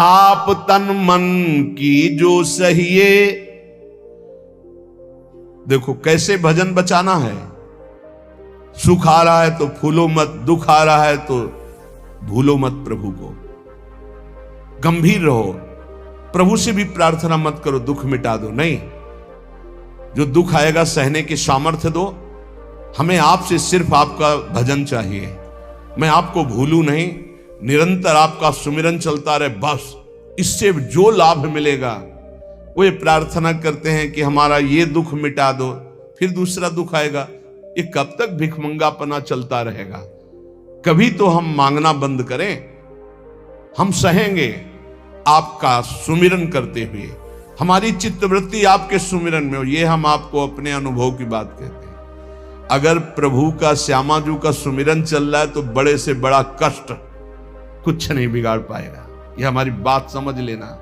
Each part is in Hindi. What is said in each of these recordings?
ताप तन मन की जो सहिए। देखो कैसे भजन बचाना है। सुख आ रहा है तो फूलो मत, दुख आ रहा है तो भूलो मत प्रभु को। गंभीर रहो, प्रभु से भी प्रार्थना मत करो दुख मिटा दो, नहीं। जो दुख आएगा सहने की सामर्थ्य दो। हमें आपसे सिर्फ आपका भजन चाहिए। मैं आपको भूलूं नहीं, निरंतर आपका सुमिरन चलता रहे, बस। इससे जो लाभ मिलेगा वो ये प्रार्थना करते हैं कि हमारा ये दुख मिटा दो, फिर दूसरा दुख आएगा। ये कब तक भिखमंगापना चलता रहेगा? कभी तो हम मांगना बंद करें। हम सहेंगे आपका सुमिरन करते हुए। हमारी चित्तवृत्ति आपके सुमिरन में हो, ये हम आपको अपने अनुभव की बात कहते हैं। अगर प्रभु का, श्यामाजू का सुमिरन चल रहा है तो बड़े से बड़ा कष्ट कुछ नहीं बिगाड़ पाएगा। ये हमारी बात समझ लेना।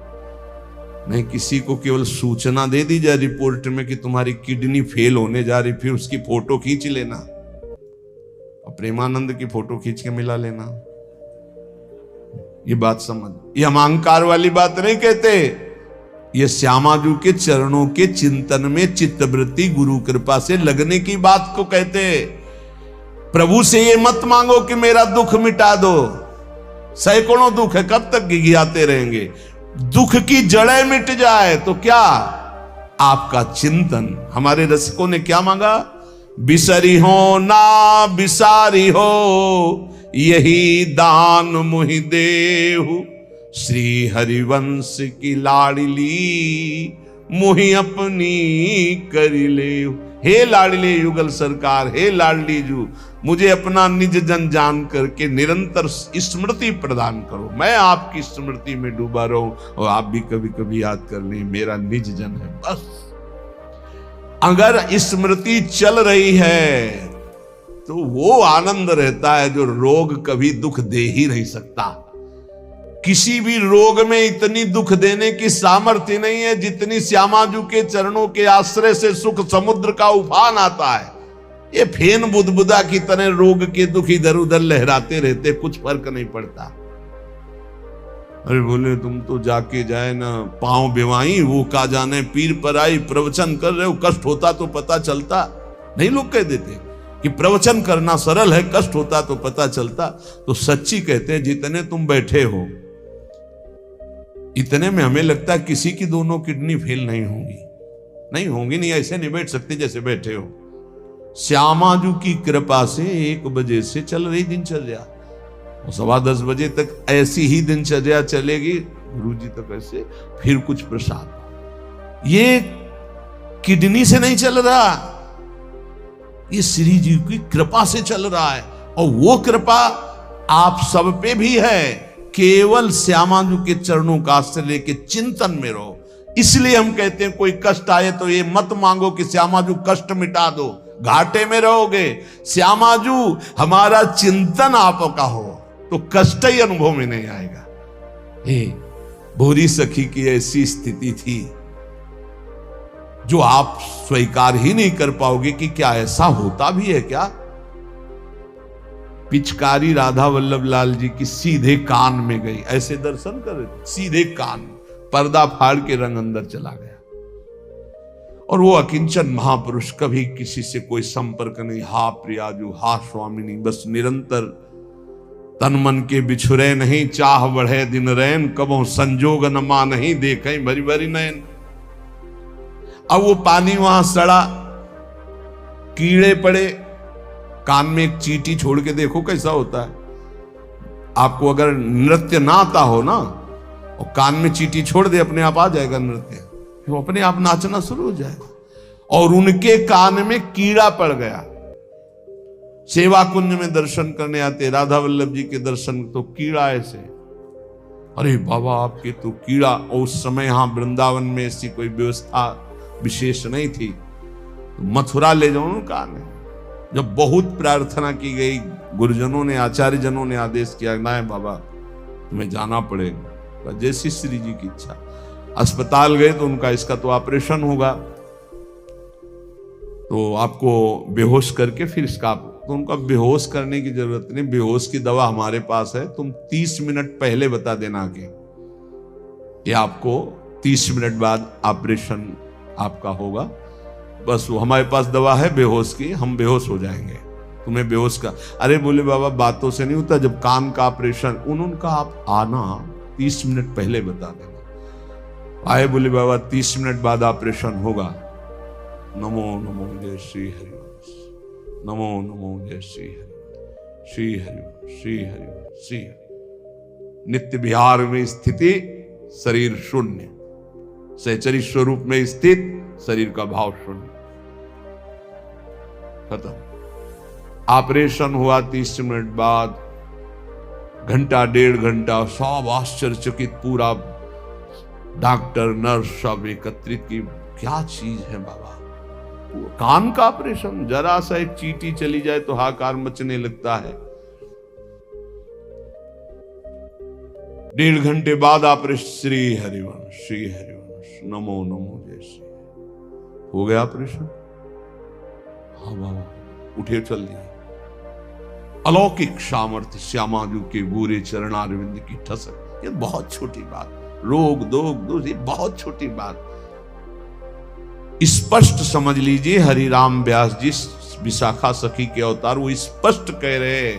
नहीं किसी को केवल सूचना दे दी जाए रिपोर्ट में कि तुम्हारी किडनी फेल होने जा रही, फिर उसकी फोटो खींच लेना और प्रेमानंद की फोटो खींच के मिला लेना। ये बात समझ। ये हम अहंकार वाली बात नहीं कहते। ये श्यामाजू के चरणों के चिंतन में चित्तवृत्ति गुरु कृपा से लगने की बात को कहते। प्रभु से ये मत मांगो कि मेरा दुख मिटा दो। सैकड़ों दुख है, कब तक गिघियाते रहेंगे? दुख की जड़ें मिट जाए तो क्या? आपका चिंतन। हमारे रसिकों ने क्या मांगा? बिसरी हो ना बिसारी हो, यही दान मुहि देहु। श्री हरिवंश की लाडली मुहि अपनी करी ले। हे लाडले युगल सरकार, हे लाडली जू, मुझे अपना निज जन जान करके निरंतर स्मृति प्रदान करो। मैं आपकी स्मृति में डूबा रहूं और आप भी कभी कभी याद कर लें, मेरा निज जन है, बस। अगर स्मृति चल रही है तो वो आनंद रहता है जो रोग कभी दुख दे ही नहीं सकता। किसी भी रोग में इतनी दुख देने की सामर्थ्य नहीं है जितनी श्यामाजू के चरणों के आश्रय से सुख समुद्र का उफान आता है। ये फेन बुदबुदा की तरह रोग के दुख इधर उधर लहराते रहते, कुछ फर्क नहीं पड़ता। अरे बोले तुम तो जाके जाए ना पांव बेवाई, वो का जाने पीर पर आई, प्रवचन कर रहे हो, कष्ट होता तो पता चलता। नहीं लोग कह देते कि प्रवचन करना सरल है, कष्ट होता तो पता चलता। तो सच्ची कहते हैं जितने तुम बैठे हो इतने में हमें लगता है किसी की दोनों किडनी फेल नहीं होंगी। नहीं होंगी, नहीं ऐसे नहीं बैठ सकते जैसे बैठे हो। श्यामाजू की कृपा से 1 बजे से चल रही दिनचर्या और 10:15 बजे तक ऐसी ही दिनचर्या चलेगी, गुरुजी तक ऐसे, फिर कुछ प्रसाद। ये किडनी से नहीं चल रहा, ये श्री जी की कृपा से चल रहा है। और वो कृपा आप सब पे भी है। केवल श्यामाजू के चरणों का आश्रय लेके चिंतन में रहो। इसलिए हम कहते हैं कोई कष्ट आए तो ये मत मांगो कि श्यामाजू कष्ट मिटा दो, घाटे में रहोगे। श्यामाजू हमारा चिंतन आपका हो तो कष्ट ही अनुभव में नहीं आएगा। हे भोरी सखी की ऐसी स्थिति थी जो आप स्वीकार ही नहीं कर पाओगे कि क्या ऐसा होता भी है क्या। पिचकारी राधा वल्लभ लाल जी की सीधे कान में गई, ऐसे दर्शन कर रहे थे, सीधे कान, पर्दा फाड़ के रंग अंदर चला गया। और वो अकिंचन महापुरुष, कभी किसी से कोई संपर्क नहीं। हा प्रियाजू, हा स्वामिनी, बस निरंतर तन मन के बिछुरे नहीं, चाह बढ़े दिन रैन, कबो संजोग न मा नहीं, देखें भरी भरी नयन। अब वो पानी वहां सड़ा, कीड़े पड़े, कान में एक चींटी छोड़ के देखो कैसा होता है। आपको अगर नृत्य ना आता हो ना और कान में चींटी छोड़ दे, अपने आप आ जाएगा नृत्य, वो अपने आप नाचना शुरू हो जाएगा। और उनके कान में कीड़ा पड़ गया। सेवा कुंज में दर्शन करने आते राधा वल्लभ जी के दर्शन, तो कीड़ा ऐसे, अरे बाबा आपके तो कीड़ा। और उस समय यहां वृंदावन में ऐसी कोई व्यवस्था विशेष नहीं थी, तो मथुरा ले जाओ ना कान। जब बहुत प्रार्थना की गई, गुरुजनों ने, आचार्य जनों ने आदेश किया, ना बाबा तुम्हें जाना पड़ेगा, जैसी श्री जी की इच्छा। अस्पताल गए तो उनका इसका तो ऑपरेशन होगा, तो आपको बेहोश करके फिर इसका, तो उनका बेहोश करने की जरूरत नहीं, बेहोश की दवा हमारे पास है, तुम 30 मिनट पहले बता देना आगे। ये आपको 30 मिनट बाद ऑपरेशन आपका होगा। बस वो हमारे पास दवा है बेहोश की, हम बेहोश हो जाएंगे, तुम्हें बेहोश का। अरे बोले बाबा बातों से नहीं होता, जब कान का ऑपरेशन उनका आप आना 30 मिनट पहले बता देना। आए बोले बाबा 30 मिनट बाद ऑपरेशन होगा। नमो नमो जय श्री हरिवंश, नमो नमो जय श्री हरि, श्री हरि श्री हरि श्री हरि। नित्य विहार में स्थिति शरीर शून्य, सहचरी स्वरूप में स्थित शरीर का भाव शून्य, खत्म। ऑपरेशन हुआ 30 मिनट बाद, घंटा 1.5 घंटा सब आश्चर्यचकित, पूरा डॉक्टर नर्स सब एकत्रित की क्या चीज है बाबा। कान का ऑपरेशन, जरा सा एक चींटी चली जाए तो हाहाकार मचने लगता है। 1.5 घंटे बाद ऑपरेशन, श्री हरिवंश श्री हरिवंश, नमो नमो जय श्री, हो गया ऑपरेशन। हाँ बाबा, उठे चल दिए। अलौकिक सामर्थ्य श्यामाजू के बुरे चरणारविंद की ठसक, ये बहुत छोटी बात, रोग दोग ये बहुत छोटी बात। स्पष्ट समझ लीजिए, हरिराम व्यास जी विशाखा सखी के अवतार, वो स्पष्ट कह रहे,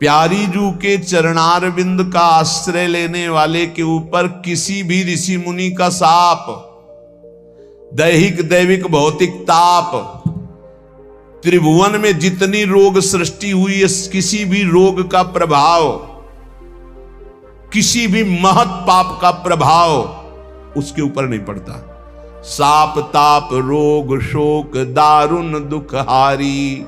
प्यारी जू के चरणारविंद का आश्रय लेने वाले के ऊपर किसी भी ऋषि मुनि का शाप, दैहिक दैविक भौतिक ताप, त्रिभुवन में जितनी रोग सृष्टि हुई है, किसी भी रोग का प्रभाव, किसी भी महत पाप का प्रभाव उसके ऊपर नहीं पड़ता। साप ताप रोग शोक दारुण दुखहारी,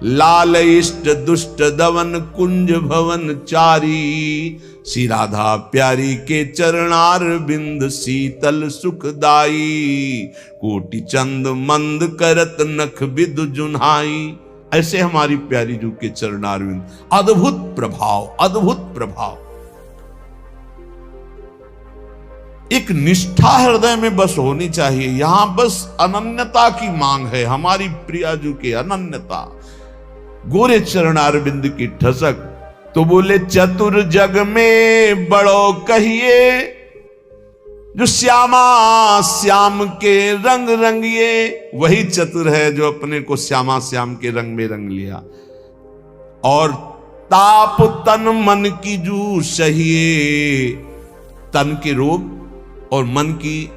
लाल इष्ट दुष्ट दवन कुंज भवन चारी, श्री राधा प्यारी के चरणार बिंद शीतल सुखदाई, कोटि चंद मंद करत नख विदु जुन्हाई। ऐसे हमारी प्यारी जू के चरणार बिंद, अद्भुत प्रभाव, अद्भुत प्रभाव। एक निष्ठा हृदय में बस होनी चाहिए, यहां बस अनन्यता की मांग है, हमारी प्रियाजू के अनन्यता, गोरे चरणारविंद की ठसक। तो बोले चतुर जग में बड़ो कहिए, जो श्यामा श्याम के रंग रंगिए, वही चतुर है जो अपने को श्यामा श्याम के रंग में रंग लिया। और ताप तन मन की जू सहिए, तन के रोग और मन की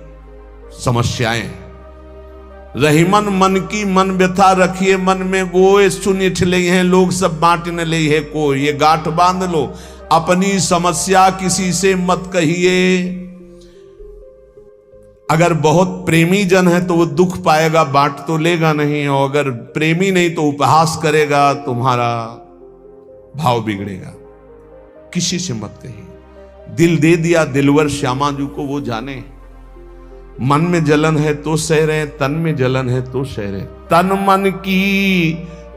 समस्याएं, रहीमन मन की मन व्यथा रखिए मन में, गोए सुन ठिले हैं लोग सब बांट न ले है को, ये गांठ बांध लो, अपनी समस्या किसी से मत कहिए। अगर बहुत प्रेमी जन है तो वो दुख पाएगा, बांट तो लेगा नहीं, और अगर प्रेमी नहीं तो उपहास करेगा, तुम्हारा भाव बिगड़ेगा। किसी से मत कहिए। दिल दे दिया दिलवर श्यामाजू को, वो जाने। मन में जलन है तो सह रहे, तन में जलन है तो सह रहे। तन मन की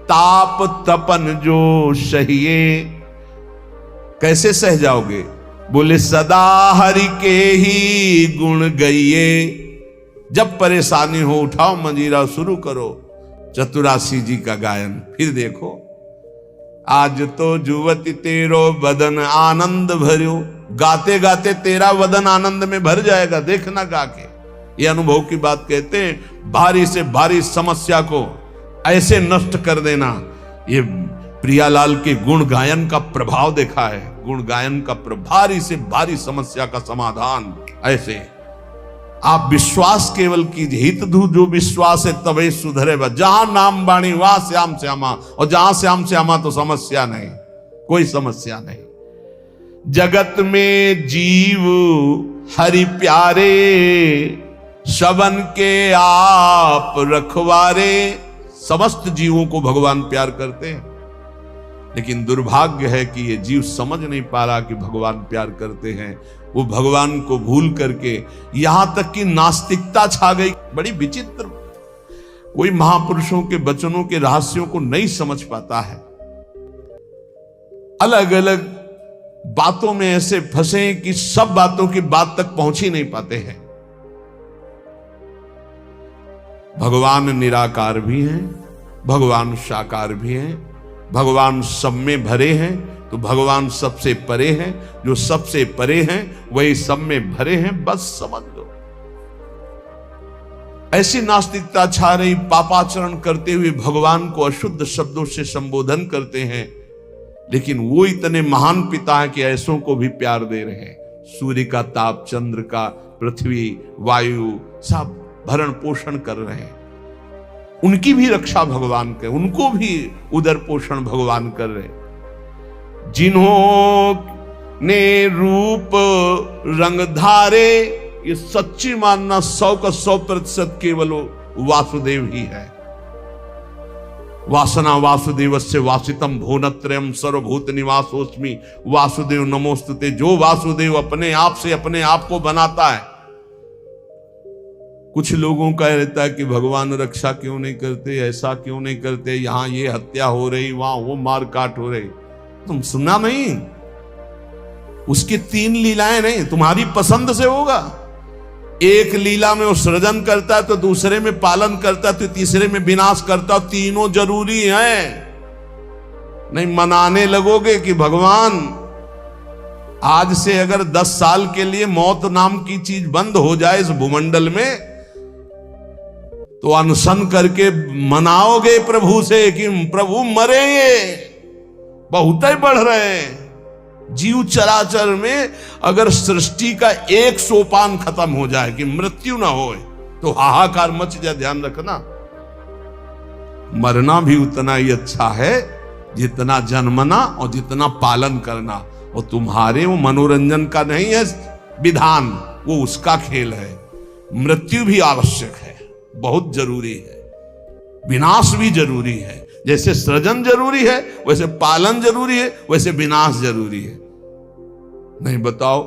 ताप तपन जो सहिए, कैसे सह जाओगे? बोले सदा हरि के ही गुण गइए। जब परेशानी हो उठाओ मंजीरा, शुरू करो चतुरासी जी का गायन। फिर देखो, आज तो जुवती तेरो बदन आनंद भर्यो, गाते गाते तेरा वदन आनंद में भर जाएगा, देखना गा के। ये अनुभव की बात कहते हैं। भारी से भारी समस्या को ऐसे नष्ट कर देना, ये प्रियालाल के गुण गायन का प्रभाव देखा है। गुण गायन का भारी से भारी समस्या का समाधान ऐसे। आप विश्वास केवल कीजिए, हित धू जो विश्वास है तबे सुधरे। जहां नाम बाणी वहां श्याम श्यामा, और जहां श्याम श्यामा तो समस्या नहीं, कोई समस्या नहीं। जगत में जीव हरि प्यारे, सबन के आप रखवारे। समस्त जीवों को भगवान प्यार करते हैं, लेकिन दुर्भाग्य है कि ये जीव समझ नहीं पा रहा कि भगवान प्यार करते हैं। वो भगवान को भूल करके यहां तक कि नास्तिकता छा गई। बड़ी विचित्र, कोई महापुरुषों के वचनों के रहस्यों को नहीं समझ पाता है। अलग अलग बातों में ऐसे फंसे कि सब बातों की बात तक पहुंच ही नहीं पाते हैं। भगवान निराकार भी हैं, भगवान साकार भी हैं, भगवान सब में भरे हैं। तो तो भगवान सबसे परे हैं, जो सबसे परे हैं वही सब में भरे हैं, बस समझ लो। ऐसी नास्तिकता छा रही, पापाचरण करते हुए भगवान को अशुद्ध शब्दों से संबोधन करते हैं, लेकिन वो इतने महान पिता हैं कि ऐसों को भी प्यार दे रहे हैं। सूर्य का ताप, चंद्र का, पृथ्वी, वायु, सब भरण पोषण कर रहे हैं। उनकी भी रक्षा भगवान कर, उनको भी उदर पोषण भगवान कर रहे हैं। जिन्होंने रूप रंग धारे, ये सच्ची मानना 100 का 100% केवल वासुदेव ही है। वासना वासुदेवस्य वासितम भुवनत्रयम् सर्वभूत निवासोस्मि वासुदेव नमोस्तुते। जो वासुदेव अपने आप से अपने आप को बनाता है। कुछ लोगों का रहता है कि भगवान रक्षा क्यों नहीं करते, ऐसा क्यों नहीं करते, यहां ये हत्या हो रही, वहां वो मार काट हो रही। तुम सुना नहीं? उसकी 3 लीलाएं नहीं, तुम्हारी पसंद से होगा। एक लीला में वो सृजन करता है, तो दूसरे में पालन करता है, तो तीसरे में विनाश करता है। तीनों जरूरी हैं। नहीं मनाने लगोगे कि भगवान आज से अगर 10 साल के लिए मौत नाम की चीज बंद हो जाए इस भूमंडल में, तो अनशन करके मनाओगे प्रभु से कि प्रभु मरेंगे, बहुत ही बढ़ रहे हैं। जीव चराचर में अगर सृष्टि का एक सोपान खत्म हो जाए कि मृत्यु ना हो, तो हाहाकार मच जाए। ध्यान रखना, मरना भी उतना ही अच्छा है जितना जन्मना और जितना पालन करना। और तुम्हारे वो मनोरंजन का नहीं है विधान, वो उसका खेल है। मृत्यु भी आवश्यक है, बहुत जरूरी है। विनाश भी जरूरी है। जैसे सृजन जरूरी है, वैसे पालन जरूरी है, वैसे विनाश जरूरी है। नहीं बताओ,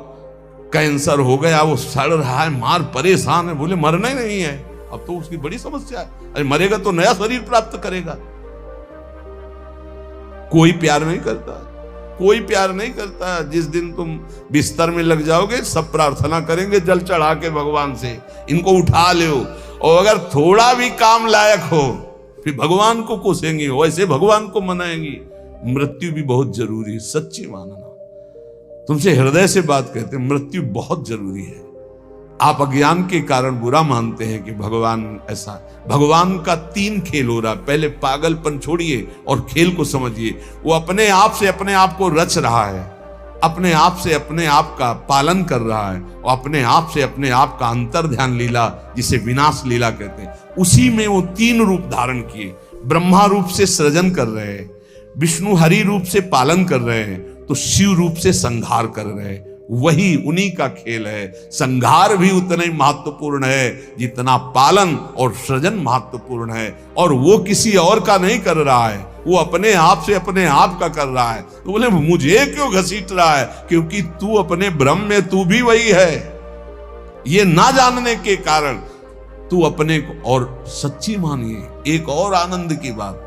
कैंसर हो गया, वो सड़ रहा है, मार परेशान है, बोले मरना ही नहीं है। अब तो उसकी बड़ी समस्या है। अरे मरेगा तो नया शरीर प्राप्त करेगा। कोई प्यार नहीं करता, कोई प्यार नहीं करता। जिस दिन तुम बिस्तर में लग जाओगे, सब प्रार्थना करेंगे जल चढ़ा के भगवान से, इनको उठा लो। और अगर थोड़ा भी काम लायक हो, फिर भगवान को कोसेंगे, वैसे भगवान को मनाएंगी। मृत्यु भी बहुत जरूरी है, सच्ची मानना। तुमसे हृदय से बात कहते हैं, मृत्यु बहुत जरूरी है। आप अज्ञान के कारण बुरा मानते हैं कि भगवान ऐसा। भगवान का 3 खेल हो रहा है। पहले पागलपन छोड़िए और खेल को समझिए। वो अपने आप से अपने आप को रच रहा है, अपने आप से अपने आप का पालन कर रहा है, और अपने आप से अपने आप का अंतर ध्यान लीला, जिसे विनाश लीला कहते हैं, उसी में वो 3 रूप धारण किए। ब्रह्मा रूप से सृजन कर रहे हैं, विष्णु हरि रूप से पालन कर रहे हैं, तो शिव रूप से संहार कर रहे हैं। वही उन्हीं का खेल है। संहार भी उतना ही महत्वपूर्ण है जितना पालन और सृजन महत्वपूर्ण है। और वो किसी और का नहीं कर रहा है, वो अपने आप से अपने आप का कर रहा है। तो बोले मुझे क्यों घसीट रहा है? क्योंकि तू अपने ब्रह्म में तू भी वही है। ये ना जानने के कारण तू अपने को, और सच्ची मानिए एक और आनंद की बात,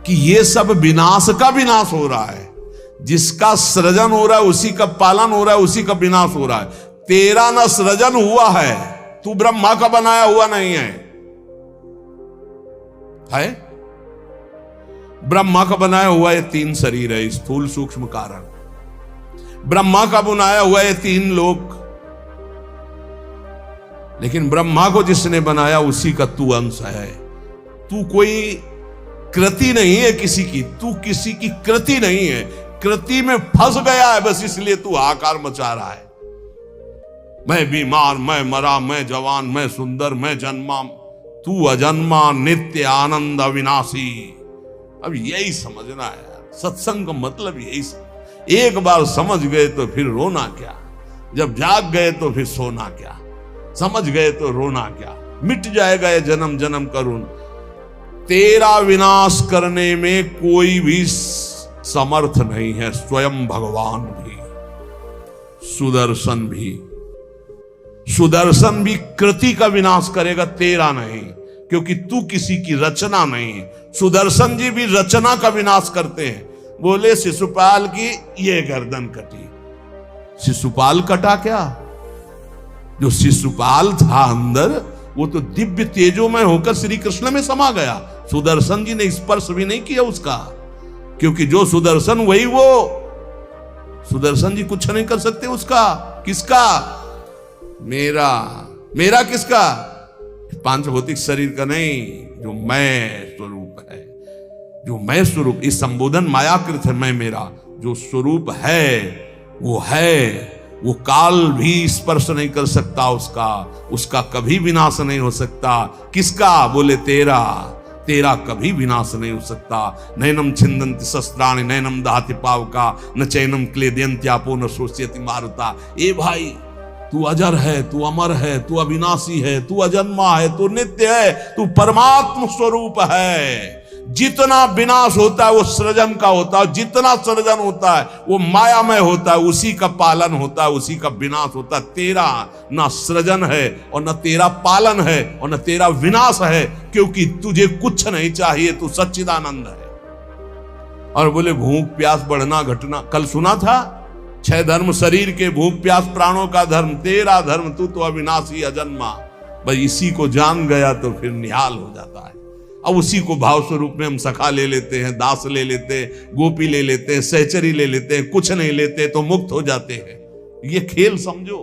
कि ये सब विनाश का विनाश हो रहा है। जिसका सृजन हो रहा है उसी का पालन हो रहा है, उसी का विनाश हो रहा है। तेरा ना सृजन हुआ है, तू ब्रह्मा का बनाया हुआ नहीं है। ब्रह्मा का बनाया हुआ ये 3 शरीर है, स्थूल सूक्ष्म कारण। ब्रह्मा का बनाया हुआ ये 3 लोक। लेकिन ब्रह्मा को जिसने बनाया उसी का तू अंश है। तू कोई कृति नहीं है किसी की, तू किसी की कृति नहीं है। कृति में फंस गया है बस, इसलिए तू हाहाकार मचा रहा है। मैं बीमार, मैं मरा, मैं जवान, मैं सुंदर, मैं जन्मा। तू अजन्मा, नित्य आनंद अविनाशी। अब यही समझना है, सत्संग का मतलब यही। एक बार समझ गए तो फिर रोना क्या, जब जाग गए तो फिर सोना क्या, समझ गए तो रोना क्या। मिट जाएगा ये जन्म जन्म का ऋण। तेरा विनाश करने में कोई भी समर्थ नहीं है। स्वयं भगवान भी, सुदर्शन भी कृति का विनाश करेगा, तेरा नहीं, क्योंकि तू किसी की रचना नहीं। सुदर्शन जी भी रचना का विनाश करते हैं। बोले शिशुपाल की ये गर्दन कटी, शिशुपाल कटा क्या? जो शिशुपाल था अंदर, वो तो दिव्य तेजोमय होकर श्री कृष्ण में समा गया। सुदर्शन जी ने स्पर्श भी नहीं किया उसका, क्योंकि जो सुदर्शन वही वो सुदर्शन जी कुछ नहीं कर सकते उसका। किसका? मेरा। मेरा किसका? पांच भौतिक शरीर का नहीं, जो मैं स्वरूप है, जो मैं स्वरूप। इस संबोधन मायाकृत है, मैं मेरा। जो स्वरूप है वो काल भी स्पर्श नहीं कर सकता उसका कभी विनाश नहीं हो सकता। किसका? बोले तेरा। तेरा कभी विनाश नहीं हो सकता। नैनम छिंदन्ति शस्त्राणि नैनम दहति पावका न चैनम क्लेदयन्त्यापो न शोष्यति मारुता। ए भाई, तू अजर है, तू अमर है, तू अविनाशी है, तू अजन्मा है, तू नित्य है, तू परमात्म स्वरूप है। जितना विनाश होता है वो सृजन का होता है, जितना सृजन होता है वो मायामय होता है, उसी का पालन होता है, उसी का विनाश होता है। तेरा ना सृजन है और न तेरा पालन है और न तेरा विनाश है, क्योंकि तुझे कुछ नहीं चाहिए, तू सच्चिदानंद है। और बोले भूख प्यास बढ़ना घटना, कल सुना था 6 धर्म शरीर के, भूख प्यास प्राणों का धर्म, तेरा धर्म तू तो अविनाशी अजन्मा। भाई इसी को जान गया तो फिर निहाल हो जाता है। अब उसी को भाव स्वरूप में हम सखा ले लेते हैं, दास ले लेते हैं, गोपी ले लेते हैं, सहचरी ले लेते हैं, कुछ नहीं लेते तो मुक्त हो जाते हैं। ये खेल समझो।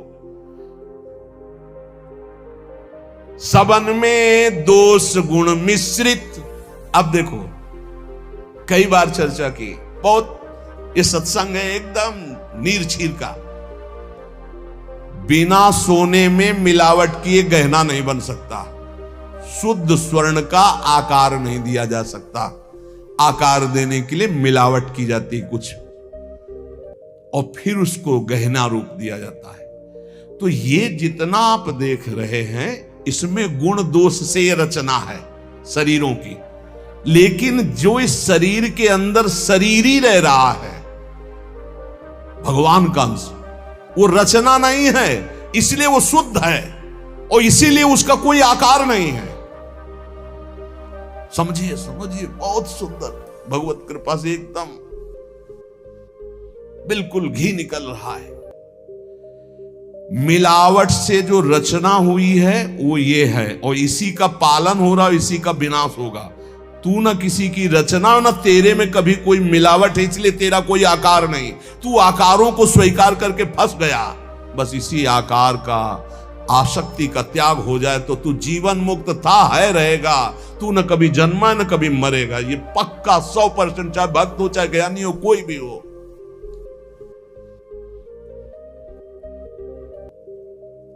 सबन में दोष गुण मिश्रित। अब देखो, कई बार चर्चा की, बहुत ये सत्संग है एकदम नीर छीर का। बिना सोने में मिलावट किए गहना नहीं बन सकता। शुद्ध स्वर्ण का आकार नहीं दिया जा सकता। आकार देने के लिए मिलावट की जाती कुछ, और फिर उसको गहना रूप दिया जाता है। तो ये जितना आप देख रहे हैं इसमें गुण दोष से रचना है शरीरों की, लेकिन जो इस शरीर के अंदर शरीर ही रह रहा है, भगवान का अंश, वो रचना नहीं है, इसलिए वो शुद्ध है और इसीलिए उसका कोई आकार नहीं है। समझिए समझिए, बहुत सुंदर, भगवत कृपा से एकदम बिल्कुल घी निकल रहा है। मिलावट से जो रचना हुई है वो ये है, और इसी का पालन हो रहा है, इसी का विनाश होगा। तू ना किसी की रचना, ना तेरे में कभी कोई मिलावट है, इसलिए तेरा कोई आकार नहीं। तू आकारों को स्वीकार करके फंस गया। बस इसी आकार का, आसक्ति का त्याग हो जाए तो तू जीवन मुक्त था, है, रहेगा। तू न कभी जन्मा न कभी मरेगा, ये पक्का 100%, चाहे भक्त हो चाहे ज्ञानी हो, कोई भी हो।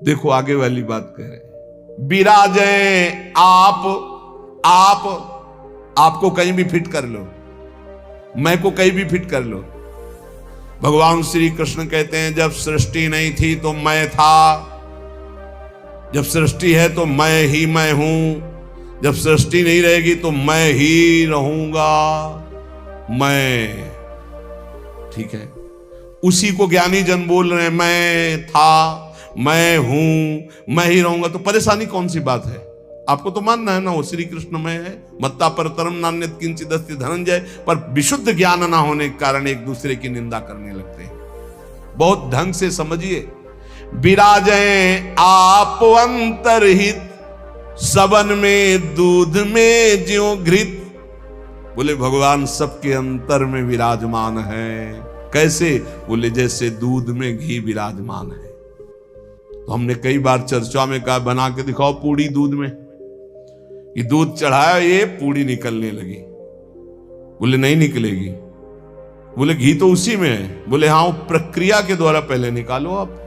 देखो आगे वाली बात कह रहे, विराजे आपको कहीं भी फिट कर लो, मैं को कहीं भी फिट कर लो। भगवान श्री कृष्ण कहते हैं जब सृष्टि नहीं थी तो मैं था, जब सृष्टि है तो मैं ही मैं हूं, जब सृष्टि नहीं रहेगी तो मैं ही रहूंगा। मैं, ठीक है, उसी को ज्ञानी जन बोल रहे हैं, मैं था, मैं हूं, मैं ही रहूंगा। तो परेशानी कौन सी बात है? आपको तो मानना है ना वो श्री कृष्ण में है, मत्ता परतरम नान्यत किंचित् अस्ति धनंजय। पर विशुद्ध ज्ञान ना होने के कारण एक दूसरे की निंदा करने लगते हैं। बहुत ढंग से समझिए, विराजें आप अंतरहित, सबन में दूध में ज्यों घृत। बोले भगवान सबके अंतर में विराजमान है। कैसे? बोले जैसे दूध में घी विराजमान है। तो हमने कई बार चर्चा में कहा, बना के दिखाओ पूड़ी दूध में। ये दूध चढ़ाया, ये पूड़ी निकलने लगी। बोले नहीं निकलेगी। बोले घी तो उसी में है। बोले हाँ, प्रक्रिया के द्वारा पहले निकालो। आप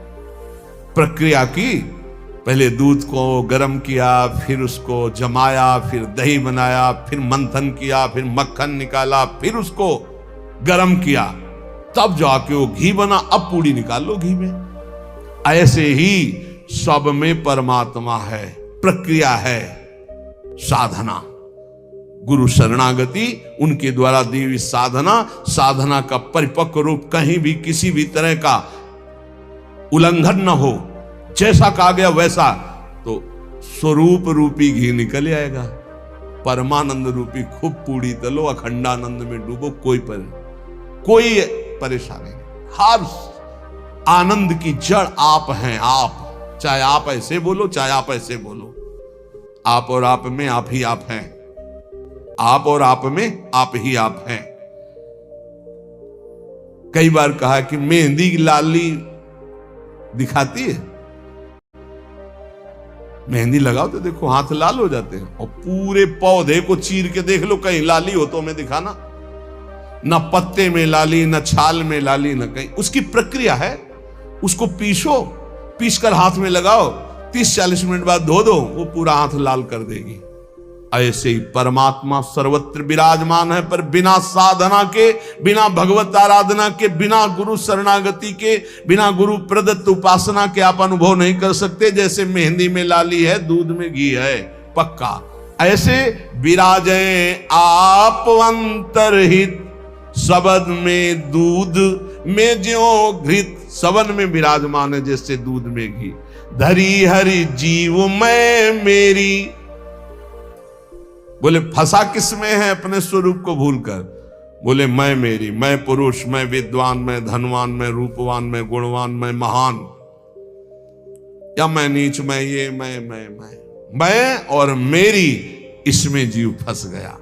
प्रक्रिया की, पहले दूध को गर्म किया, फिर उसको जमाया, फिर दही बनाया, फिर मंथन किया, फिर मक्खन निकाला, फिर उसको गर्म किया, तब जाके वो घी बना। अब पूड़ी निकाल लो घी में। ऐसे ही सब में परमात्मा है, प्रक्रिया है, साधना, गुरु शरणागति, उनके द्वारा दी हुई साधना, साधना का परिपक्व रूप, कहीं भी किसी भी तरह का उल्लंघन न हो, जैसा कहा गया वैसा, तो स्वरूप रूपी घी निकल आएगा। परमानंद रूपी खूब पूड़ी तलो, अखंडानंद में डूबो, कोई परेशानी नहीं। हर आनंद की जड़ आप हैं। आप, चाहे आप ऐसे बोलो चाहे आप ऐसे बोलो, आप और आप में आप ही आप हैं। आप और आप में आप ही आप हैं। कई बार कहा कि मेहंदी लाली दिखाती है, मेहंदी लगाओ तो देखो हाथ लाल हो जाते हैं, और पूरे पौधे को चीर के देख लो, कहीं लाली हो तो हमें दिखाना। ना पत्ते में लाली, ना छाल में लाली, ना कहीं। उसकी प्रक्रिया है, उसको पीसो, पीस कर हाथ में लगाओ, 30-40 मिनट बाद धो दो, वो पूरा हाथ लाल कर देगी। ऐसे ही परमात्मा सर्वत्र विराजमान है, पर बिना साधना के, बिना भगवत आराधना के, बिना गुरु शरणागति के, बिना गुरु प्रदत्त उपासना के आप अनुभव नहीं कर सकते। जैसे मेहंदी में लाली है, दूध में घी है, पक्का ऐसे विराजे आप अंतरहित, सबद में दूध में ज्यों घृत। सबद में विराजमान है जैसे दूध में घी। धरी हरि जीव मैं मेरी, बोले फंसा किसमें है अपने स्वरूप को भूलकर। बोले मैं मेरी, मैं पुरुष, मैं विद्वान, मैं धनवान, मैं रूपवान, मैं गुणवान, मैं महान, या मैं नीच, मैं ये, मैं और मेरी, इसमें जीव फंस गया।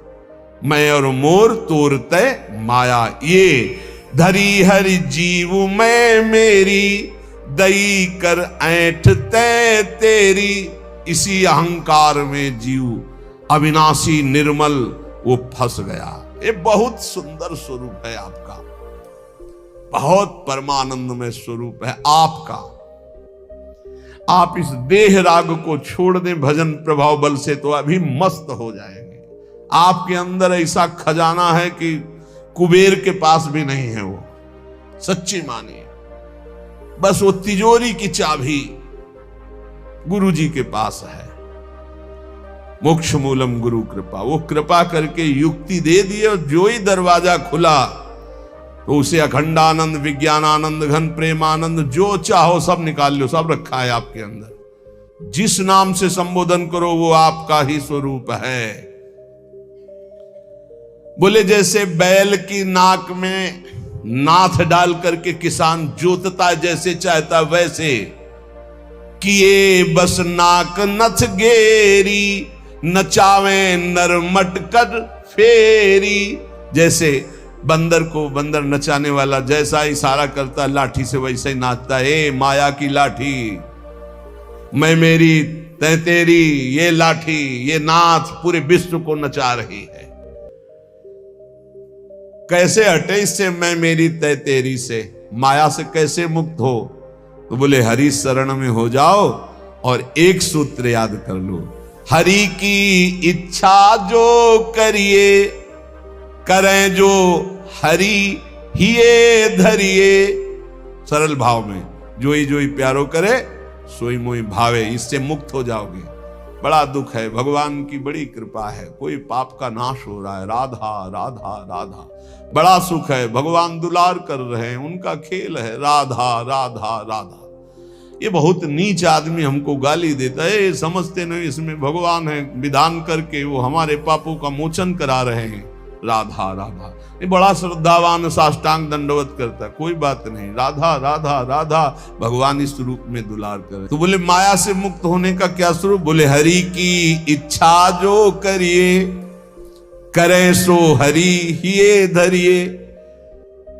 मैं और मोर तोर तय माया ये। धरी हरि जीव मैं मेरी, दई कर ऐठ तय तेरी। इसी अहंकार में जीव अविनाशी निर्मल वो फंस गया। ये बहुत सुंदर स्वरूप है आपका, बहुत परमानंदमय स्वरूप है आपका। आप इस देह राग को छोड़ दें भजन प्रभाव बल से तो अभी मस्त हो जाएंगे। आपके अंदर ऐसा खजाना है कि कुबेर के पास भी नहीं है वो, सच्ची मानिए। बस वो तिजोरी की चाबी गुरु जी के पास है। मोक्ष मूलम गुरु कृपा, वो कृपा करके युक्ति दे दी और जो ही दरवाजा खुला तो उसे अखंडानंद, विज्ञानानंद, घन प्रेमानंद, जो चाहो सब निकाल लो, सब रखा है आपके अंदर। जिस नाम से संबोधन करो वो आपका ही स्वरूप है। बोले जैसे बैल की नाक में नाथ डाल करके किसान जोतता जैसे चाहता वैसे, किए बस नाक नथ गेरी, नचावे नर मटकर फेरी। जैसे बंदर को बंदर नचाने वाला जैसा इशारा करता लाठी से वैसे ही नाचता है। माया की लाठी, मैं मेरी तै तेरी, ये लाठी, ये नाथ पूरे विश्व को नचा रही है। कैसे हटे इससे मैं मेरी तय तेरी से, माया से कैसे मुक्त हो? तो बोले हरि शरण में हो जाओ और एक सूत्र याद कर लो, हरि की इच्छा जो करिए, करें जो हरि हिये धरिए। सरल भाव में जो ही प्यारो करे सोई मोई भावे, इससे मुक्त हो जाओगे। बड़ा दुख है, भगवान की बड़ी कृपा है, कोई पाप का नाश हो रहा है। राधा राधा राधा, बड़ा सुख है, भगवान दुलार कर रहे हैं, उनका खेल है। राधा राधा राधा। ये बहुत नीच आदमी हमको गाली देता है, समझते नहीं इसमें भगवान है, विधान करके वो हमारे पापों का मोचन करा रहे हैं। राधा राधा, ये बड़ा श्रद्धावान साष्टांग दंडवत करता है, कोई बात नहीं। राधा राधा राधा, भगवान इस रूप में दुलार करे। तो बोले माया से मुक्त होने का क्या स्वरूप? बोले हरि की इच्छा जो करिए, करें सो हरि हिये धरिए।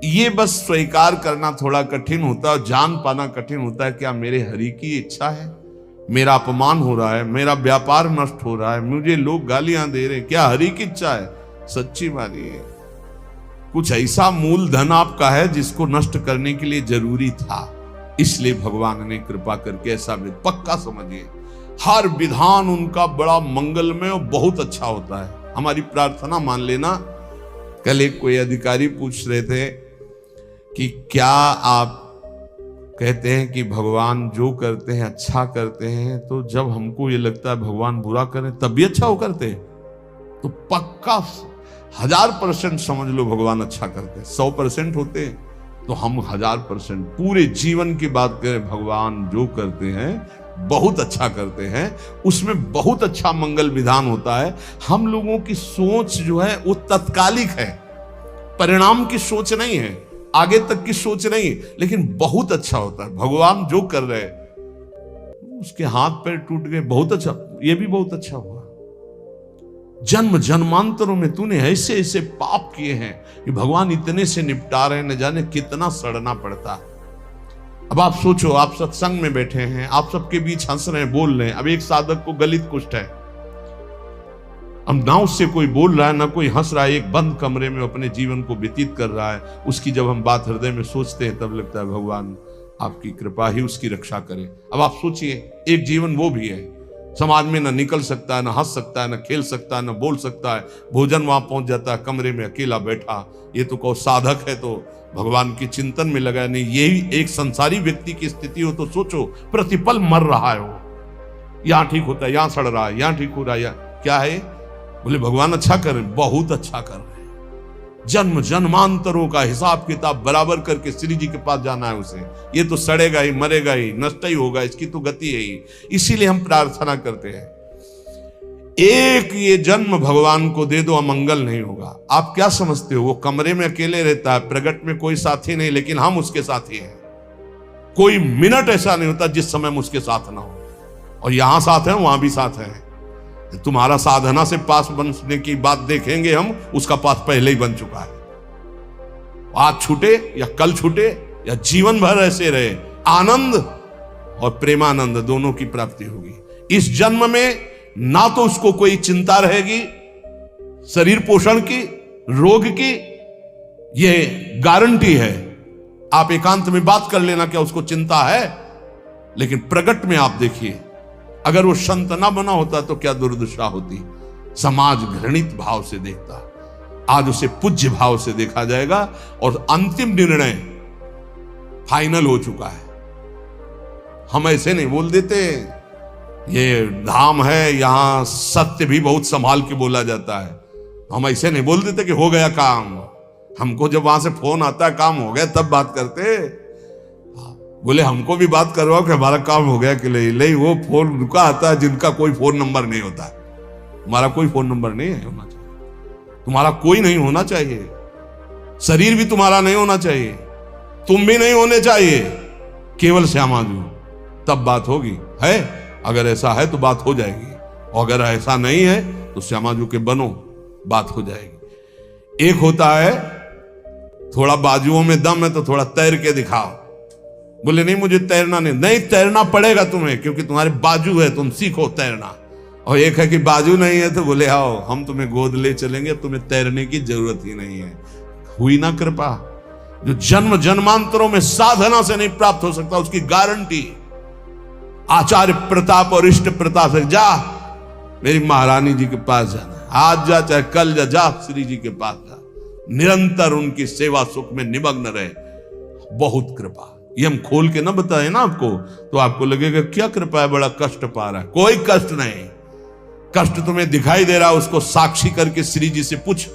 ये बस स्वीकार करना थोड़ा कठिन होता है, जान पाना कठिन होता है। क्या मेरे हरि की इच्छा है? मेरा अपमान हो रहा है, मेरा व्यापार नष्ट हो रहा है, मुझे लोग गालियां दे रहे हैं, क्या हरि की इच्छा है? सच्ची मानिए, कुछ ऐसा मूलधन आपका है जिसको नष्ट करने के लिए जरूरी था, इसलिए भगवान ने कृपा करके ऐसा पक्का समझिए। हर विधान उनका बड़ा मंगलमय और बहुत अच्छा होता है। हमारी प्रार्थना मान लेना। कल एक कोई अधिकारी पूछ रहे थे कि क्या आप कहते हैं कि भगवान जो करते हैं अच्छा करते हैं, तो जब हमको ये लगता है भगवान बुरा करें तब भी अच्छा हो करते हैं? तो पक्का 1000% समझ लो भगवान अच्छा करते हैं। 100% होते तो हम 1000% पूरे जीवन की बात करें, भगवान जो करते हैं बहुत अच्छा करते हैं, उसमें बहुत अच्छा मंगल विधान होता है। हम लोगों की सोच जो है वो तत्कालिक है, परिणाम की सोच नहीं है, आगे तक की सोच नहीं, लेकिन बहुत अच्छा होता है। भगवान जो कर रहे हैं, उसके हाथ पैर टूट गए, बहुत अच्छा, ये भी बहुत अच्छा हुआ। जन्म जन्मांतरों में तूने ऐसे ऐसे पाप किए हैं कि भगवान इतने से निपटा रहे, न जाने कितना सड़ना पड़ता है। अब आप सोचो, आप सत्संग में बैठे हैं, आप सबके बीच हंस रहे हैं, बोल रहे हैं। अब एक साधक को गलित कुष्ठ है, अब ना उससे कोई बोल रहा है ना कोई हंस रहा है, एक बंद कमरे में अपने जीवन को व्यतीत कर रहा है। उसकी जब हम बात हृदय में सोचते हैं तब लगता है भगवान आपकी कृपा ही उसकी रक्षा करे। अब आप सोचिए, एक जीवन वो भी है, समाज में ना निकल सकता है, ना हंस सकता है, ना खेल सकता है, ना बोल सकता है, भोजन वहां पहुंच जाता है, कमरे में अकेला बैठा। ये तो कहो साधक है तो भगवान के चिंतन में लगा नहीं। यही एक संसारी व्यक्ति की स्थिति हो तो सोचो, प्रतिपल मर रहा है वो, यहां ठीक होता है, यहां सड़ रहा है, यहां ठीक हो रहा है, क्या है? बोले भगवान अच्छा कर रहे, बहुत अच्छा कर रहे हैं। जन्म जन्मांतरों का हिसाब किताब बराबर करके श्री जी के पास जाना है उसे। ये तो सड़ेगा ही, मरेगा ही, नष्ट ही होगा, इसकी तो गति है ही। इसीलिए हम प्रार्थना करते हैं, एक ये जन्म भगवान को दे दो, अमंगल नहीं होगा। आप क्या समझते हो, वो कमरे में अकेले रहता है, प्रगट में कोई साथी नहीं, लेकिन हम उसके साथी हैं। कोई मिनट ऐसा नहीं होता जिस समय हम उसके साथ ना हो। और यहां साथ है, वहां भी साथ है। तुम्हारा साधना से पास बनने की बात देखेंगे हम, उसका पास पहले ही बन चुका है। आज छूटे या कल छूटे या जीवन भर ऐसे रहे, आनंद और प्रेमानंद दोनों की प्राप्ति होगी। इस जन्म में ना तो उसको कोई चिंता रहेगी शरीर पोषण की, रोग की, यह गारंटी है। आप एकांत में बात कर लेना क्या उसको चिंता है, लेकिन प्रगट में आप देखिए, अगर वो संत ना बना होता तो क्या दुर्दशा होती। समाज घृणित भाव से देखता, आज उसे पूज्य भाव से देखा जाएगा और अंतिम निर्णय फाइनल हो चुका है। हम ऐसे नहीं बोल देते, ये धाम है, यहां सत्य भी बहुत संभाल के बोला जाता है। हम ऐसे नहीं बोल देते कि हो गया काम। हमको जब वहां से फोन आता है काम हो गया तब बात करते। बोले हमको भी बात करवाओ कि हमारा काम हो गया कि नहीं। वो फोन रुका आता है जिनका कोई फोन नंबर नहीं होता। तुम्हारा कोई फोन नंबर नहीं है होना चाहिए, तुम्हारा कोई नहीं होना चाहिए, शरीर भी तुम्हारा नहीं होना चाहिए, तुम भी नहीं होने चाहिए, केवल श्यामाजू, तब बात होगी। है अगर ऐसा है तो बात हो जाएगी, और अगर ऐसा नहीं है तो श्यामाजू के बनो, बात हो जाएगी। एक होता है थोड़ा बाजुओं में दम है तो थोड़ा तैर के दिखाओ। बोले नहीं मुझे तैरना नहीं, तैरना पड़ेगा तुम्हें, क्योंकि तुम्हारे बाजू है, तुम सीखो तैरना। और एक है कि बाजू नहीं है तो बोले आओ हम तुम्हें गोद ले चलेंगे, तुम्हें तैरने की जरूरत ही नहीं है। हुई ना कृपा। जो जन्म जन्मांतरों में साधना से नहीं प्राप्त हो सकता, उसकी गारंटी आचार्य प्रताप और इष्ट प्रताप से। जा मेरी महारानी जी के पास जाना, आज जा चाहे कल जा, जा श्री जी के पास जा, निरंतर उनकी सेवा सुख में निमग्न रहे। बहुत कृपा। ये हम खोल के ना बताए ना आपको तो आपको लगेगा क्या कृपा है, बड़ा कष्ट पा रहा है। कोई कष्ट नहीं, कष्ट तुम्हें दिखाई दे रहा है, उसको साक्षी करके श्री जी से पूछ,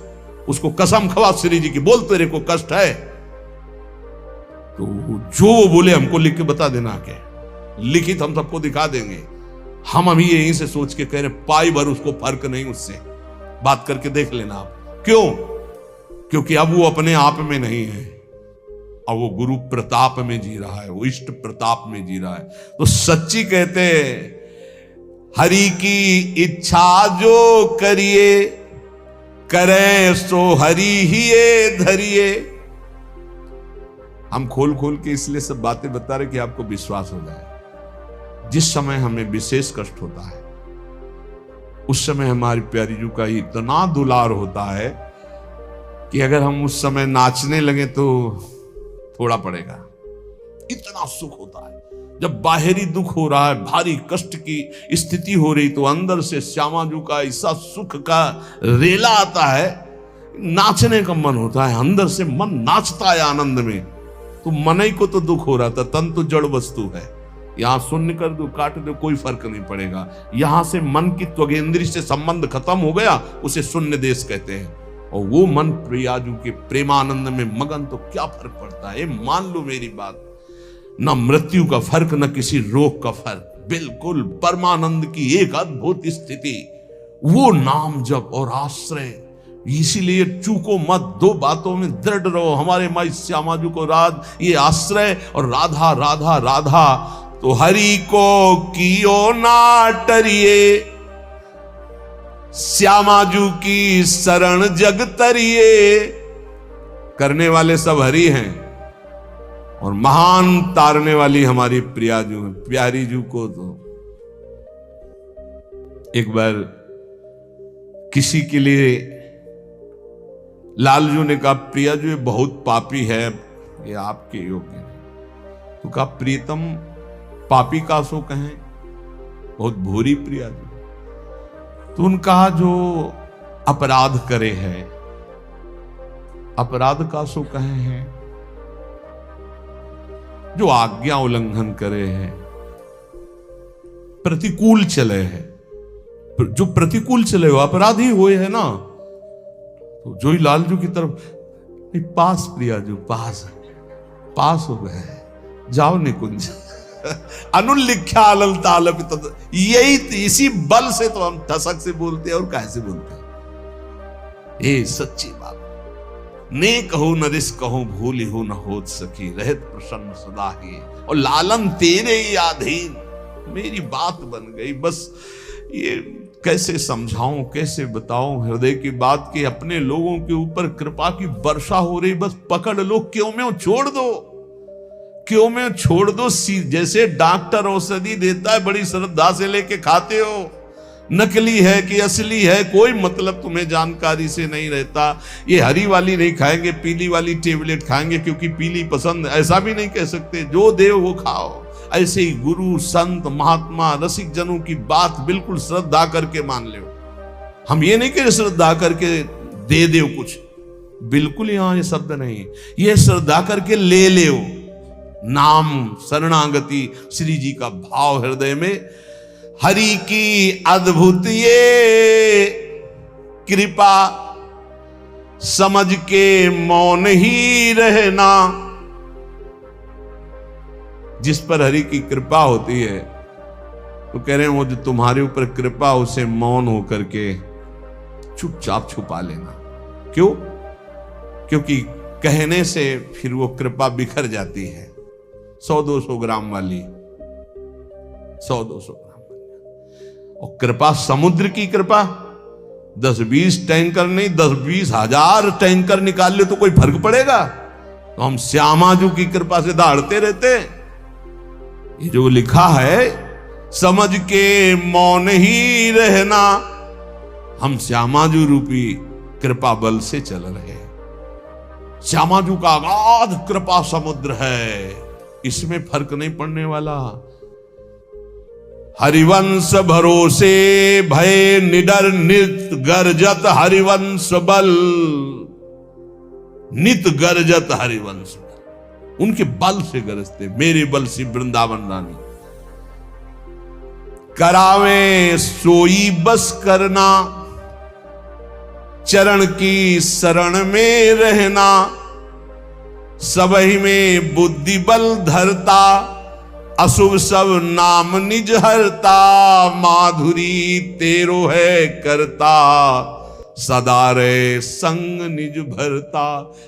उसको कसम खवा श्री जी की, बोल तेरे को कष्ट है तो जो वो बोले हमको लिख के बता देना, के लिखित हम सबको दिखा देंगे। हम अभी यहीं से सोच के कह रहे पाई भर उसको फर्क नहीं, उससे बात करके देख लेना आप। क्यों? क्योंकि अब वो अपने आप में नहीं है, और वो गुरु प्रताप में जी रहा है, वो इष्ट प्रताप में जी रहा है। तो सच्ची कहते हरि की इच्छा जो करिए, करे सो हरि ही धरिए। हम खोल खोल के इसलिए सब बातें बता रहे कि आपको विश्वास हो जाए। जिस समय हमें विशेष कष्ट होता है उस समय हमारी प्यारी जू का इतना दुलार होता है कि अगर हम उस समय नाचने लगे तो थोड़ा पड़ेगा। इतना सुख होता है जब बाहरी दुख हो रहा है, भारी कष्ट की स्थिति हो रही, तो अंदर से श्यामाजू का ऐसा सुख का रेला आता है, नाचने का मन होता है, अंदर से मन नाचता है आनंद में। तो मन ही को तो दुख हो रहा था, तन तो जड़ वस्तु है, यहां शून्य कर दो काट दो कोई फर्क नहीं पड़ेगा। यहां से मन की त्वगेंद्री से संबंध खत्म हो गया, उसे शून्य देश कहते हैं। और वो मन प्रियाजू के प्रेमानंद में मगन, तो क्या फर्क पड़ता है। मान लो मेरी बात, न मृत्यु का फर्क न किसी रोग का फर्क, बिल्कुल परमानंद की एक अद्भुत स्थिति, वो नाम जप और आश्रय। इसीलिए चूको मत, दो बातों में दृढ़ रहो। हमारे माई श्यामाजू को राज ये आश्रय और राधा राधा राधा, तो हरि को कियो ना टरिए। श्यामाजू की शरण जग तरिए। करने वाले सब हरि हैं और महान तारने वाली हमारी प्रियाजू है। प्यारी जू को तो एक बार किसी के लिए लालजू ने कहा, प्रियाजू ये बहुत पापी है, ये आपके योग्य नहीं। तो कहा, प्रीतम पापी का सो कहें, बहुत भूरी प्रियाजू। तो उन्होंने कहा, जो अपराध करे है, अपराध का सो कहे हैं, जो आज्ञा उल्लंघन करे है, प्रतिकूल चले है, जो प्रतिकूल चले हो अपराधी हुए है ना। तो जो ही लालजू की तरफ, पास प्रियाजू पास हो गए, जाओ निकुंज। अनुल्लिख्या अलल तालपित, यही इसी बल से तो हम ठसक से बोलते हैं और कैसे बोलते हैं। ये सच्ची बात। ने कहो न रिस कहो, भूली हो न होत सकी, रहत प्रसन्न सदा ही, और लालन तेरे ही अधीन। मेरी बात बन गई। बस ये कैसे समझाऊं, कैसे बताऊं हृदय की बात की। अपने लोगों के ऊपर कृपा की वर्षा हो रही, बस पकड़ लो, क्यों में छोड़ दो, क्यों में छोड़ दो। जैसे डॉक्टर औषधि देता है, बड़ी श्रद्धा से लेके खाते हो, नकली है कि असली है कोई मतलब तुम्हें जानकारी से नहीं रहता। ये हरी वाली नहीं खाएंगे, पीली वाली टेबलेट खाएंगे क्योंकि पीली पसंद, ऐसा भी नहीं कह सकते। जो देव वो खाओ। ऐसे ही गुरु संत महात्मा रसिक जनों की बात बिल्कुल श्रद्धा करके मान लो। हम ये नहीं कह श्रद्धा करके दे दो कुछ, बिल्कुल यहां ये शब्द नहीं। ये श्रद्धा करके ले लो। नाम शरणागति श्री जी का भाव हृदय में। हरि की अद्भुत ये कृपा, समझ के मौन ही रहना। जिस पर हरि की कृपा होती है, तो कह रहे हैं वो जो तुम्हारे ऊपर कृपा, उसे मौन होकर के चुपचाप छुपा लेना। क्यों? क्योंकि कहने से फिर वो कृपा बिखर जाती है। 100-200 ग्राम वाली, 100-200 ग्राम वाली। और कृपा समुद्र की कृपा, 10-20 टैंकर नहीं, 10-20 हजार टैंकर निकाल ले तो कोई फर्क पड़ेगा? तो हम श्यामाजू की कृपा से दहाड़ते रहते। ये जो लिखा है, समझ के मौन ही रहना, हम श्यामाजू रूपी कृपा बल से चल रहे। श्यामाजू का अगाध कृपा समुद्र है, इसमें फर्क नहीं पड़ने वाला। हरिवंश भरोसे भय निडर नित गरजत हरिवंश बल। नित गरजत हरिवंश, उनके बल से गरजते। मेरे बल से वृंदावन रानी करावे सोई बस करना, चरण की शरण में रहना। सबही में बुद्धि बल धरता, अशुभ सब नाम निज हरता। माधुरी तेरो है करता, सदा रे संग निज भरता।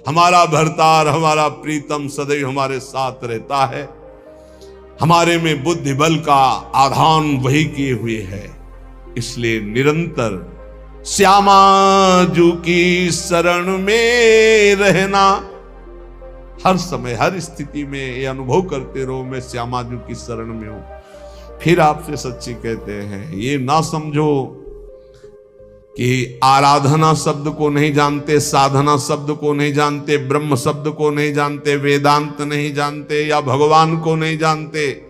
हमारा भरतार, हमारा प्रीतम सदैव हमारे साथ रहता है। हमारे में बुद्धि बल का आधान वही किए हुए है। इसलिए निरंतर श्यामाजू की शरण में रहना। हर समय हर स्थिति में ये अनुभव करते रहो, मैं श्यामाजू की शरण में हूं। फिर आपसे सच्ची कहते हैं, ये ना समझो कि आराधना शब्द को नहीं जानते, साधना शब्द को नहीं जानते, ब्रह्म शब्द को नहीं जानते, वेदांत नहीं जानते या भगवान को नहीं जानते।